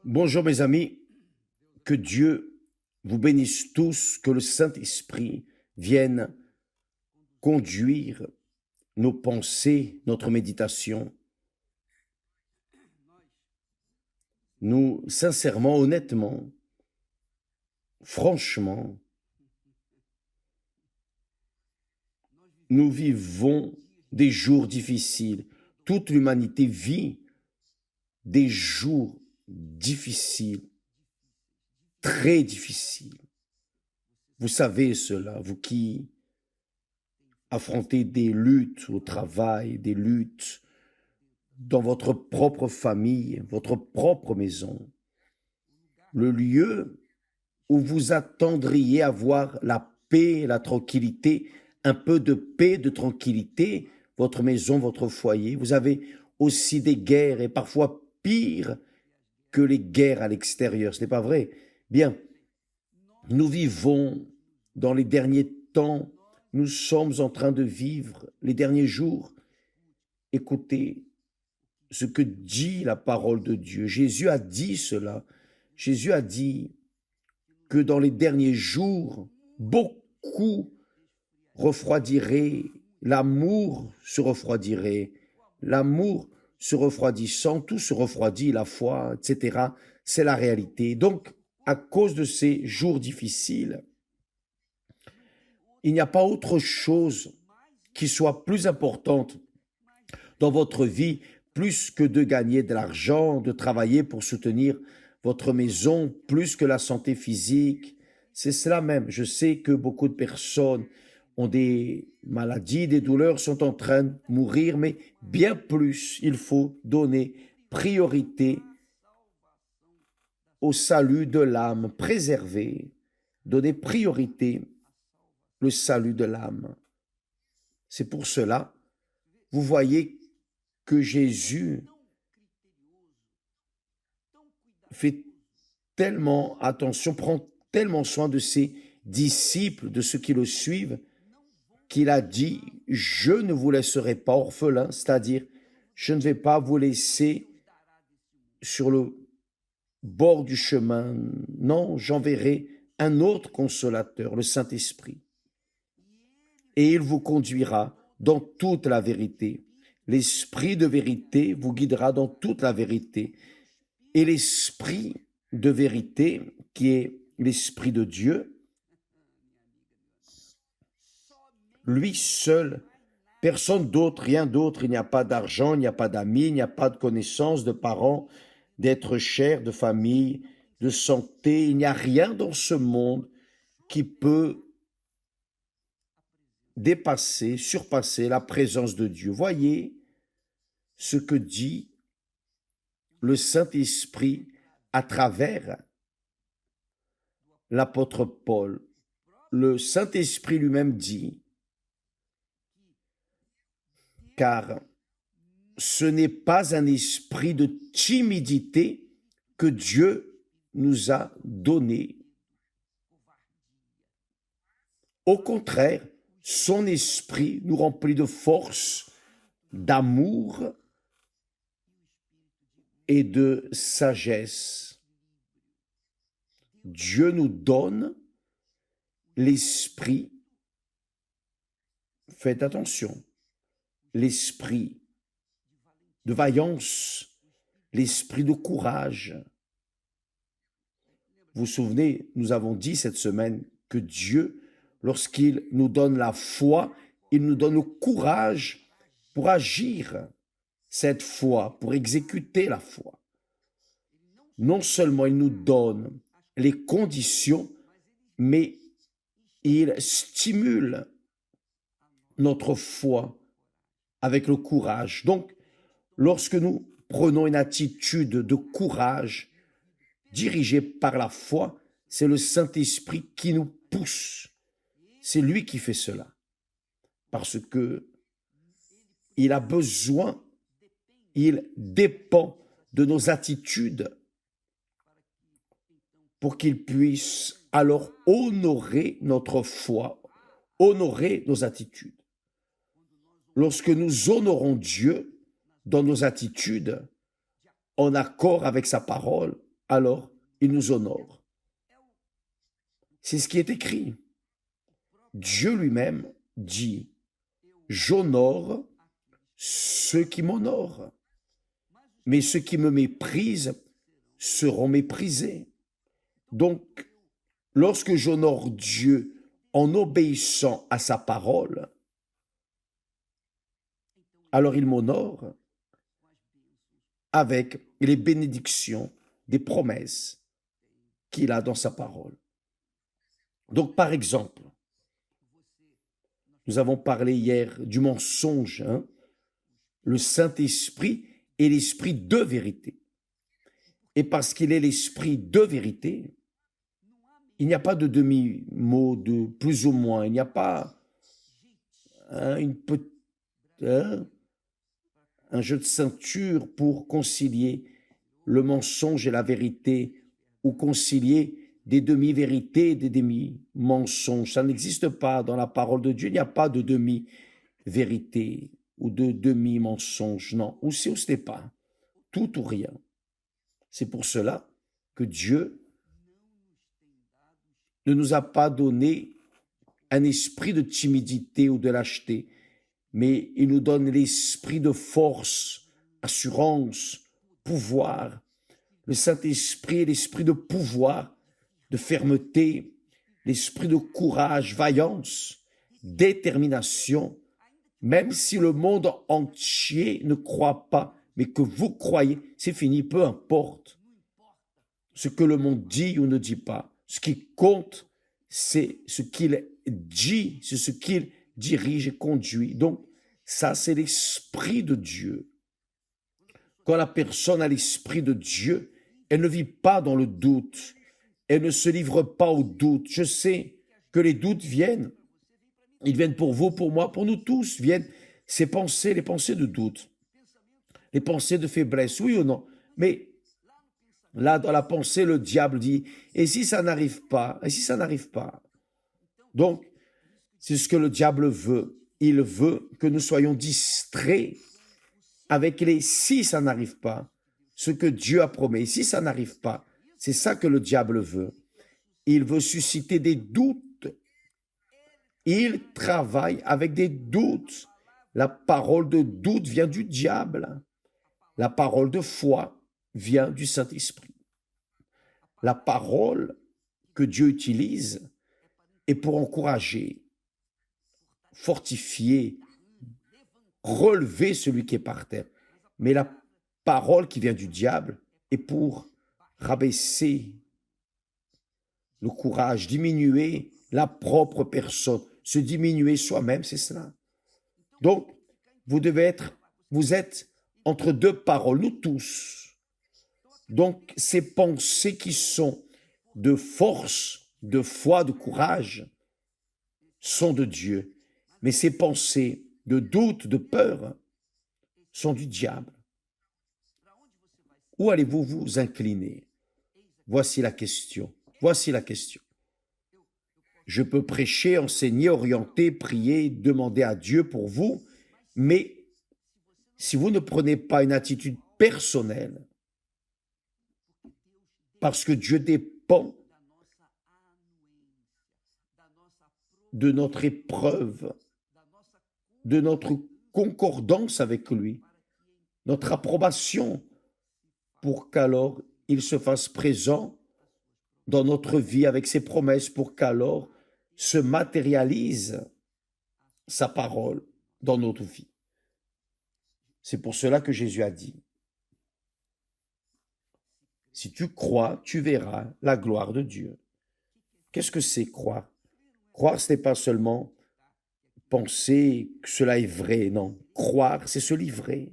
Bonjour mes amis, que Dieu vous bénisse tous, que le Saint-Esprit vienne conduire nos pensées, notre méditation. Nous, sincèrement, honnêtement, franchement, nous vivons des jours difficiles. Toute l'humanité vit des jours difficiles, très difficiles. Vous savez cela, vous qui affrontez des luttes au travail, des luttes dans votre propre famille, votre propre maison, le lieu où vous attendriez avoir la paix, la tranquillité, un peu de paix, de tranquillité, votre maison, votre foyer. Vous avez aussi des guerres et parfois pire que les guerres à l'extérieur. Ce n'est pas vrai? Bien, nous vivons dans les derniers temps, nous sommes en train de vivre les derniers jours. Écoutez ce que dit la parole de Dieu. Jésus a dit cela. Jésus a dit que dans les derniers jours, beaucoup refroidiraient, l'amour se refroidirait, l'amour se refroidissant, tout se refroidit, la foi, etc. C'est la réalité. Donc, à cause de ces jours difficiles, il n'y a pas autre chose qui soit plus importante dans votre vie, plus que de gagner de l'argent, de travailler pour soutenir votre maison, plus que la santé physique. C'est cela même. Je sais que beaucoup de personnes ont des maladies, des douleurs, sont en train de mourir, mais bien plus, il faut donner priorité au salut de l'âme, préserver, donner priorité le salut de l'âme. C'est pour cela, vous voyez que Jésus fait tellement attention, prend tellement soin de ses disciples, de ceux qui le suivent, qu'il a dit, je ne vous laisserai pas orphelins, c'est-à-dire, je ne vais pas vous laisser sur le bord du chemin. Non, j'enverrai un autre consolateur, le Saint-Esprit. Et il vous conduira dans toute la vérité. L'Esprit de vérité vous guidera dans toute la vérité. Et l'Esprit de vérité, qui est l'Esprit de Dieu, lui seul, personne d'autre, rien d'autre, il n'y a pas d'argent, il n'y a pas d'amis, il n'y a pas de connaissances, de parents, d'être cher, de famille, de santé, il n'y a rien dans ce monde qui peut dépasser, surpasser la présence de Dieu. Voyez ce que dit le Saint-Esprit à travers l'apôtre Paul. Le Saint-Esprit lui-même dit, car ce n'est pas un esprit de timidité que Dieu nous a donné. Au contraire, son esprit nous remplit de force, d'amour et de sagesse. Dieu nous donne l'esprit, faites attention, l'esprit de vaillance, l'esprit de courage. Vous vous souvenez, nous avons dit cette semaine que Dieu, lorsqu'il nous donne la foi, il nous donne le courage pour agir cette foi, pour exécuter la foi. Non seulement il nous donne les conditions, mais il stimule notre foi avec le courage. Donc, lorsque nous prenons une attitude de courage, dirigée par la foi, c'est le Saint-Esprit qui nous pousse. C'est lui qui fait cela. Parce que il a besoin, il dépend de nos attitudes pour qu'il puisse alors honorer notre foi, honorer nos attitudes. Lorsque nous honorons Dieu dans nos attitudes, en accord avec sa parole, alors il nous honore. C'est ce qui est écrit. Dieu lui-même dit, j'honore ceux qui m'honorent, mais ceux qui me méprisent seront méprisés. Donc, lorsque j'honore Dieu en obéissant à sa parole, alors il m'honore avec les bénédictions des promesses qu'il a dans sa parole. Donc, par exemple, nous avons parlé hier du mensonge, le Saint-Esprit est l'esprit de vérité. Et parce qu'il est l'esprit de vérité, il n'y a pas de demi-mot, de plus ou moins, il n'y a pas un jeu de ceinture pour concilier le mensonge et la vérité, ou concilier des demi-vérités et des demi-mensonges. Ça n'existe pas dans la parole de Dieu, il n'y a pas de demi-vérité ou de demi-mensonge, non, ou c'est ou ce n'est pas, tout ou rien. C'est pour cela que Dieu ne nous a pas donné un esprit de timidité ou de lâcheté, mais il nous donne l'esprit de force, assurance, pouvoir. Le Saint-Esprit est l'esprit de pouvoir, de fermeté, l'esprit de courage, vaillance, détermination. Même si le monde entier ne croit pas, mais que vous croyez, c'est fini, peu importe ce que le monde dit ou ne dit pas. Ce qui compte, c'est ce qu'il dit, c'est ce qu'il dirige et conduit. Donc, ça, c'est l'esprit de Dieu. Quand la personne a l'esprit de Dieu, elle ne vit pas dans le doute. Elle ne se livre pas au doute. Je sais que les doutes viennent. Ils viennent pour vous, pour moi, pour nous tous. Viennent ces pensées, les pensées de doute, les pensées de faiblesse, oui ou non. Mais là, dans la pensée, le diable dit, et si ça n'arrive pas? Et si ça n'arrive pas? Donc, c'est ce que le diable veut. Il veut que nous soyons distraits avec les si ça n'arrive pas, ce que Dieu a promis. Si ça n'arrive pas, c'est ça que le diable veut. Il veut susciter des doutes. Il travaille avec des doutes. La parole de doute vient du diable. La parole de foi vient du Saint-Esprit. La parole que Dieu utilise est pour encourager, fortifier, relever celui qui est par terre. Mais la parole qui vient du diable est pour rabaisser le courage, diminuer la propre personne, se diminuer soi-même, c'est cela. Donc, vous êtes entre deux paroles, nous tous. Donc, ces pensées qui sont de force, de foi, de courage, sont de Dieu. Mais ces pensées de doute, de peur, sont du diable. Où allez-vous vous incliner? Voici la question. Voici la question. Je peux prêcher, enseigner, orienter, prier, demander à Dieu pour vous, mais si vous ne prenez pas une attitude personnelle, parce que Dieu dépend de notre épreuve, de notre concordance avec lui, notre approbation, pour qu'alors il se fasse présent dans notre vie avec ses promesses, pour qu'alors se matérialise sa parole dans notre vie. C'est pour cela que Jésus a dit, si tu crois, tu verras la gloire de Dieu. Qu'est-ce que c'est croire? Croire, ce n'est pas seulement penser que cela est vrai, non. Croire, c'est se livrer.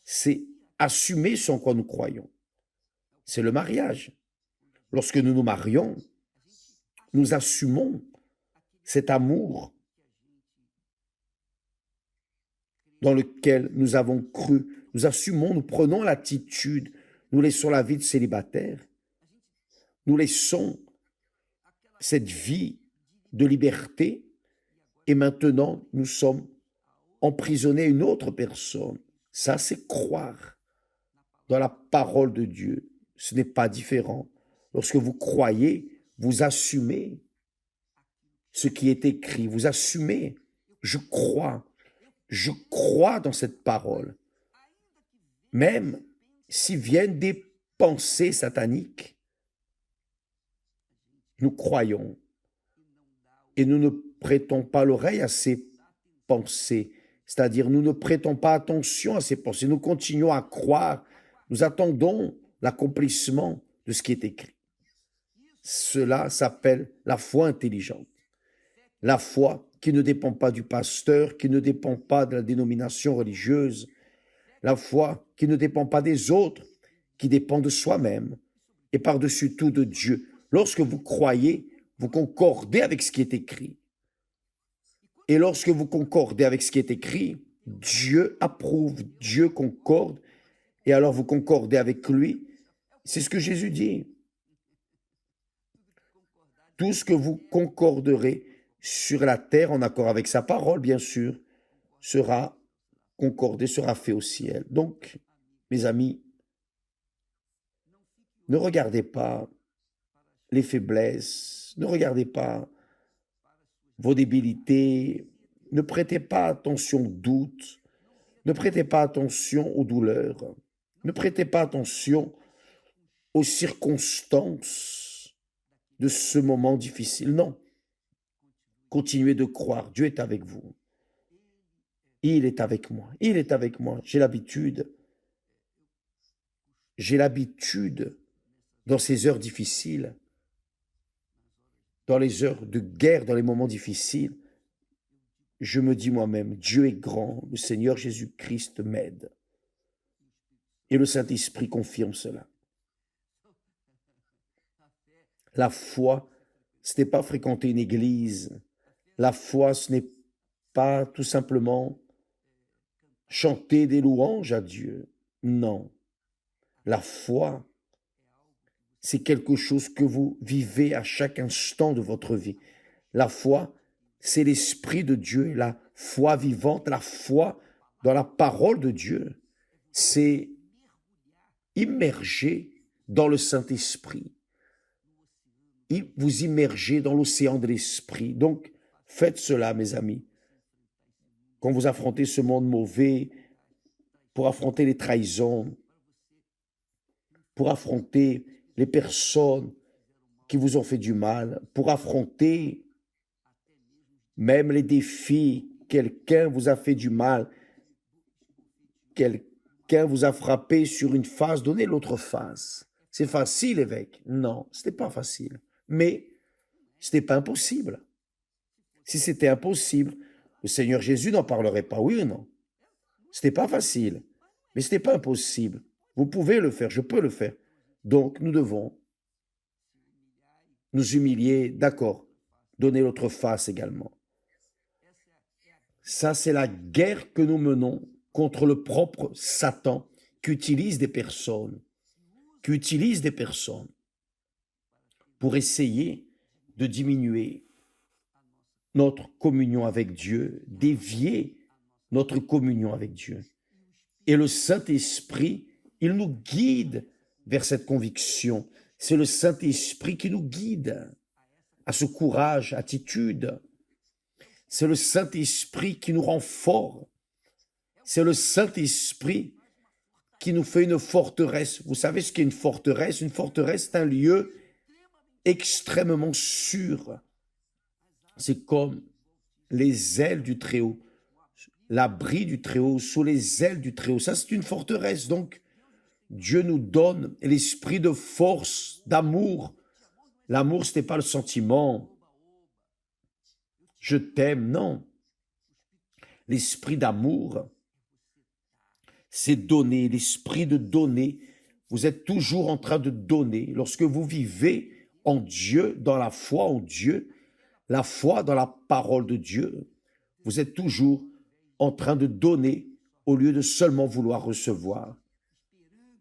C'est assumer ce en quoi nous croyons. C'est le mariage. Lorsque nous nous marions, nous assumons cet amour dans lequel nous avons cru. Nous assumons, nous prenons l'attitude, nous laissons la vie de célibataire, nous laissons cette vie de liberté et maintenant nous sommes emprisonnés à une autre personne. Ça, c'est croire dans la parole de Dieu. ce n'est pas différent. Lorsque vous croyez, vous assumez ce qui est écrit, vous assumez. Je crois dans cette parole. Même s'il viennent des pensées sataniques, nous croyons et nous ne prêtons pas l'oreille à ces pensées, c'est-à-dire nous ne prêtons pas attention à ces pensées, nous continuons à croire, nous attendons l'accomplissement de ce qui est écrit. Cela s'appelle la foi intelligente. La foi qui ne dépend pas du pasteur, qui ne dépend pas de la dénomination religieuse, la foi qui ne dépend pas des autres, qui dépend de soi-même et par-dessus tout de Dieu. Lorsque vous croyez, vous concordez avec ce qui est écrit. Et lorsque vous concordez avec ce qui est écrit, Dieu approuve, Dieu concorde, et alors vous concordez avec lui. C'est ce que Jésus dit. Tout ce que vous concorderez sur la terre, en accord avec sa parole, bien sûr, sera concordé, sera fait au ciel. Donc, mes amis, ne regardez pas les faiblesses, ne regardez pas vos débilités, ne prêtez pas attention aux doutes, ne prêtez pas attention aux douleurs, ne prêtez pas attention aux circonstances de ce moment difficile. Non, continuez de croire, Dieu est avec vous. Il est avec moi, il est avec moi. J'ai l'habitude dans ces heures difficiles, dans les heures de guerre, dans les moments difficiles, je me dis moi-même, Dieu est grand, le Seigneur Jésus-Christ m'aide. Et le Saint-Esprit confirme cela. La foi, ce n'est pas fréquenter une église. La foi, ce n'est pas tout simplement chanter des louanges à Dieu. Non. La foi, c'est quelque chose que vous vivez à chaque instant de votre vie. La foi, c'est l'Esprit de Dieu, la foi vivante, la foi dans la parole de Dieu. C'est immerger dans le Saint-Esprit. Vous immergez dans l'océan de l'Esprit. Donc, faites cela, mes amis. Quand vous affrontez ce monde mauvais, pour affronter les trahisons, pour affronter les personnes qui vous ont fait du mal, pour affronter même les défis, quelqu'un vous a fait du mal, quelqu'un vous a frappé sur une face, donnez l'autre face. C'est facile, évêque? Non, ce n'est pas facile. Mais ce n'est pas impossible. Si c'était impossible, le Seigneur Jésus n'en parlerait pas, oui ou non? Ce n'est pas facile, mais ce n'est pas impossible. Vous pouvez le faire, je peux le faire. Donc, nous devons nous humilier, d'accord, donner l'autre face également. Ça, c'est la guerre que nous menons contre le propre Satan qui utilise des personnes, pour essayer de diminuer notre communion avec Dieu, dévier notre communion avec Dieu. Et le Saint-Esprit, il nous guide vers cette conviction. C'est le Saint-Esprit qui nous guide à ce courage, attitude. C'est le Saint-Esprit qui nous rend forts. C'est le Saint-Esprit qui nous fait une forteresse. Vous savez ce qu'est une forteresse? Une forteresse, c'est un lieu extrêmement sûr. C'est comme les ailes du Très-Haut, l'abri du Très-Haut, sous les ailes du Très-Haut. Ça, c'est une forteresse. Donc, Dieu nous donne l'esprit de force, d'amour. L'amour, ce n'est pas le sentiment « je t'aime », non. L'esprit d'amour, c'est donner, l'esprit de donner. Vous êtes toujours en train de donner. Lorsque vous vivez en Dieu, dans la foi en Dieu, la foi dans la parole de Dieu, vous êtes toujours en train de donner au lieu de seulement vouloir recevoir.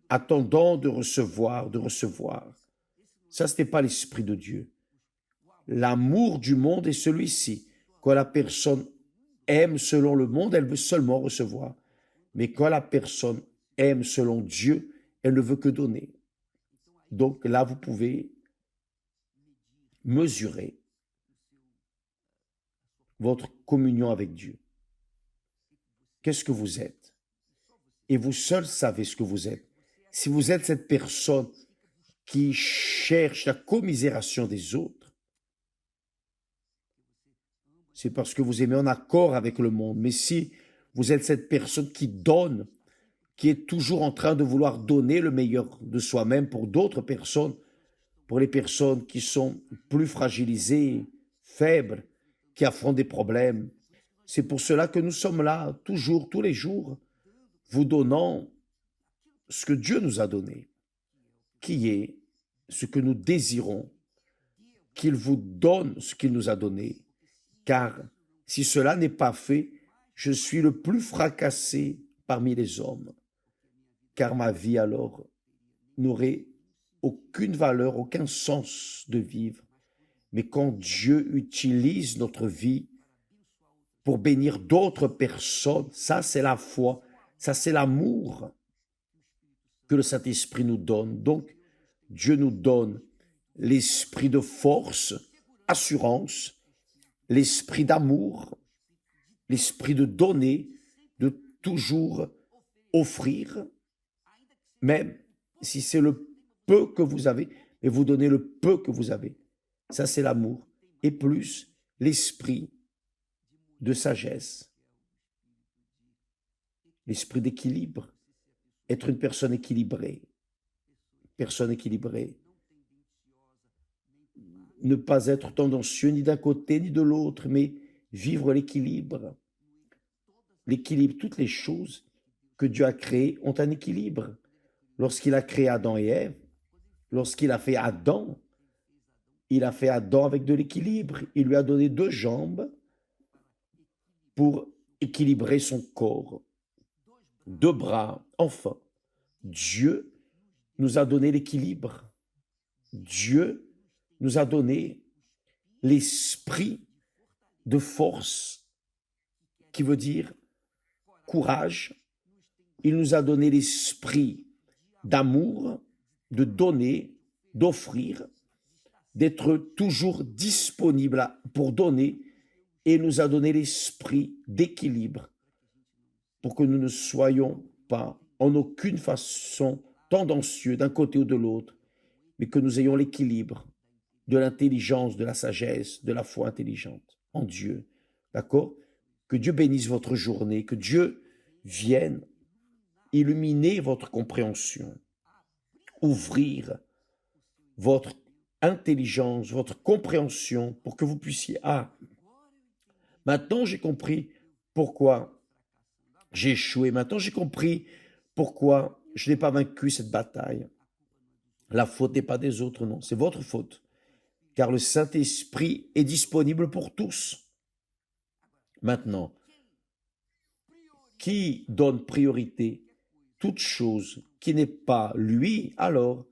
Attendant de recevoir, de recevoir. Ça, ce n'est pas l'esprit de Dieu. L'amour du monde est celui-ci. Quand la personne aime selon le monde, elle veut seulement recevoir. Mais quand la personne aime selon Dieu, elle ne veut que donner. Donc là, vous pouvez mesurer votre communion avec Dieu. Qu'est-ce que vous êtes? Et vous seul savez ce que vous êtes. Si vous êtes cette personne qui cherche la commisération des autres, c'est parce que vous aimez en accord avec le monde. Mais si vous êtes cette personne qui donne, qui est toujours en train de vouloir donner le meilleur de soi-même pour d'autres personnes, pour les personnes qui sont plus fragilisées, faibles, qui affrontent des problèmes, c'est pour cela que nous sommes là, toujours, tous les jours, vous donnant ce que Dieu nous a donné, qui est ce que nous désirons, qu'il vous donne ce qu'il nous a donné. Car si cela n'est pas fait, je suis le plus fracassé parmi les hommes, car ma vie alors n'aurait aucune valeur, aucun sens de vivre. Mais quand Dieu utilise notre vie pour bénir d'autres personnes, ça c'est la foi, ça c'est l'amour que le Saint-Esprit nous donne. Donc, Dieu nous donne l'esprit de force, assurance, l'esprit d'amour, l'esprit de donner, de toujours offrir, même si c'est le peu que vous avez, mais vous donnez le peu que vous avez. Ça, c'est l'amour. Et plus l'esprit de sagesse, l'esprit d'équilibre, être une personne équilibrée, ne pas être tendancieux ni d'un côté ni de l'autre, mais vivre l'équilibre. L'équilibre, toutes les choses que Dieu a créées ont un équilibre. Lorsqu'il a créé Adam et Ève, lorsqu'il a fait Adam, il a fait Adam avec de l'équilibre. Il lui a donné 2 jambes pour équilibrer son corps, 2 bras. Enfin, Dieu nous a donné l'équilibre. Dieu nous a donné l'esprit de force, qui veut dire courage. Il nous a donné l'esprit d'amour, de donner, d'offrir, d'être toujours disponible pour donner, et il nous a donné l'esprit d'équilibre pour que nous ne soyons pas en aucune façon tendancieux d'un côté ou de l'autre, mais que nous ayons l'équilibre de l'intelligence, de la sagesse, de la foi intelligente en Dieu. D'accord? Que Dieu bénisse votre journée, que Dieu vienne illuminer votre compréhension, ouvrir votre intelligence, votre compréhension pour que vous puissiez, maintenant j'ai compris pourquoi j'ai échoué, maintenant j'ai compris pourquoi je n'ai pas vaincu cette bataille. La faute n'est pas des autres, non, c'est votre faute, car le Saint-Esprit est disponible pour tous. Maintenant, qui donne priorité? Toute chose qui n'est pas lui, alors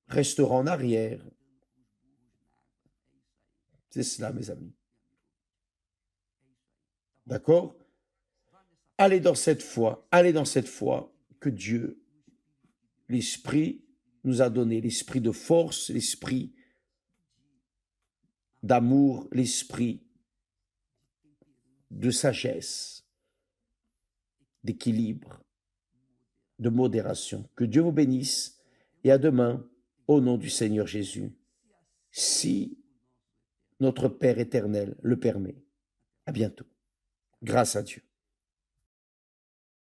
restera en arrière. C'est cela, mes amis. D'accord? Allez dans cette foi que Dieu, l'Esprit, nous a donné, l'esprit de force, l'esprit d'amour, l'esprit de sagesse, d'équilibre, de modération. Que Dieu vous bénisse et à demain au nom du Seigneur Jésus, si notre Père éternel le permet. À bientôt. Grâce à Dieu.